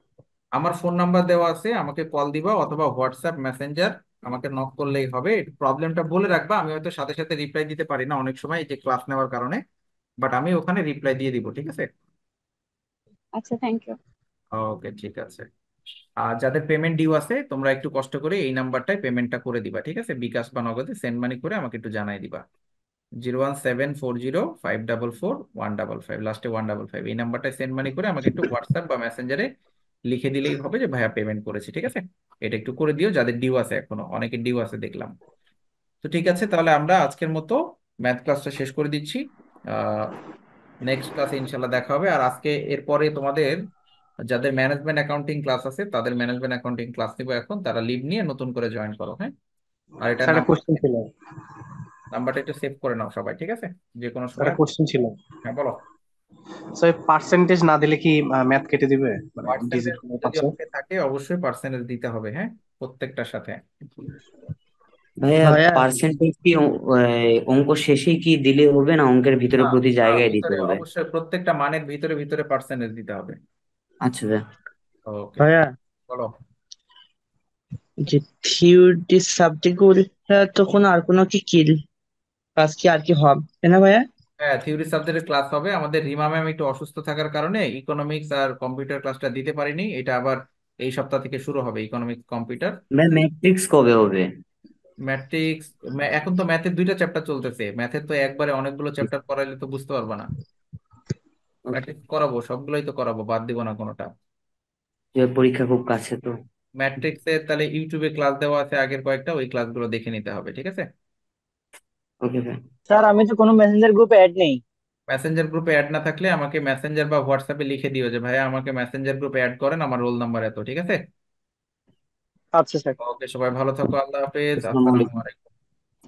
আমার ফোন নাম্বার দেওয়া আছে, আমাকে কল দিবা, অথবা হোয়াটসঅ্যাপ মেসেঞ্জার আমাকে নক করলেই হবে। প্রবলেমটা বলে রাখবা, আমি হয়তো সাথে সাথে রিপ্লাই দিতে পারি না অনেক সময়, এই যে ক্লাস নেওয়ার কারণে, বাট আমি ওখানে রিপ্লাই দিয়ে দিব, ঠিক আছে? আচ্ছা, থ্যাংক ইউ। ওকে, ঠিক আছে। আর যাদের পেমেন্ট ডিউ আছে তোমরা একটু কষ্ট করে এই নাম্বারটায় পেমেন্টটা করে দিবা, ঠিক আছে? বিকাশ বা নগদে সেন্ড মানি করে আমাকে একটু জানাই দিবা। 01740544155, লাস্টে 155, এই নাম্বারটায় সেন্ড মানি করে আমাকে একটু হোয়াটসঅ্যাপ বা মেসেঞ্জারে লিখে দিলেই হবে যে ভাইয়া পেমেন্ট করেছি, ঠিক আছে? এটা একটু করে দিও যাদের ডিউ আছে, এখনো অনেকের ডিউ আছে দেখলাম। তো ঠিক আছে, তাহলে আমরা আজকের মতো ম্যাথ ক্লাসটা শেষ করে দিচ্ছি। নেক্সট ক্লাসে ইনশাল্লাহ দেখা হবে। আর আজকে এরপরে তোমাদের যাদের ম্যানেজমেন্ট অ্যাকাউন্টিং ক্লাস আছে তাদের ম্যানেজমেন্ট অ্যাকাউন্টিং ক্লাস নিবো এখন, তারা লিভ নিয়ে নতুন করে জয়েন করো, হ্যাঁ? আর এটা স্যার একটা কোশ্চেন ছিল। নাম্বারটা একটু সেভ করে নাও সবাই, ঠিক আছে? যে কোনো স্যার সময়। একটা কোশ্চেন ছিল। হ্যাঁ, বলো। সো পার্সেন্টেজ না দিলে কি ম্যাথ কেটে দিবে, মানে ডিজিট পার্সেন্টেজ যদি পাচ্ছে? অঙ্কে থাকে অবশ্যই পার্সেন্টেজ দিতে হবে, হ্যাঁ, প্রত্যেকটার সাথে। ভাইয়া ভাইয়া পার্সেন্টেজ কি অঙ্ক শেষে কি দিলে হবে, না অঙ্কের ভিতরে না, প্রতি না, জায়গায় দিতে ভিতরে হবে? অবশ্যই প্রত্যেকটা মানের ভিতরে ভিতরে পার্সেন্টেজ দিতে হবে। আচ্ছা ভাইয়া। ওকে, ভাইয়া বলো। যে থিওরি সাবজেক্ট গুলো তো আর কোনো কি কাজ কি আর কি হবে তাই না ভাইয়া? হ্যাঁ, থিওরি সাবজেক্টের ক্লাস হবে। আমাদের রিমা ম্যাম একটু অসুস্থ থাকার কারণে ইকোনমিক্স আর কম্পিউটার ক্লাসটা দিতে পারিনি, এটা আবার এই সপ্তাহ থেকে শুরু হবে ইকোনমিক্স কম্পিউটার। ভাই ম্যাট্রিক্স কবে হবে? ম্যাট্রিক্স, এখন তো ম্যাথের 2টা চ্যাপ্টার চলতেছে, ম্যাথের তো একবারে অনেকগুলো চ্যাপ্টার করাইলে তো বুঝতে পারবা না। ম্যাট্রিক্স করাবো, সবগুলোই তো করাবো, বাদ দিব না কোনোটা। যে পরীক্ষা খুব কাছে তো। ম্যাট্রিক্সের তাহলে ইউটিউবে ক্লাস দেওয়া আছে আগের কয়েকটা, ওই ক্লাসগুলো দেখে নিতে হবে, ঠিক আছে? ওকে ভাই। স্যার আমি তো কোনো মেসেঞ্জার গ্রুপে অ্যাড নেই। মেসেঞ্জার গ্রুপে অ্যাড না থাকলে আমাকে মেসেঞ্জার বা হোয়াটসঅ্যাপে লিখে দিও যে ভাইয়া আমাকে মেসেঞ্জার গ্রুপে অ্যাড করেন, আমার রোল নাম্বার এত, ঠিক আছে? আচ্ছা স্যার। ওকে, সবাই ভালো থাকো, আল্লাহ হাফেজ, আসসালামু আসসালামু আলাইকুম। আলাইকুম।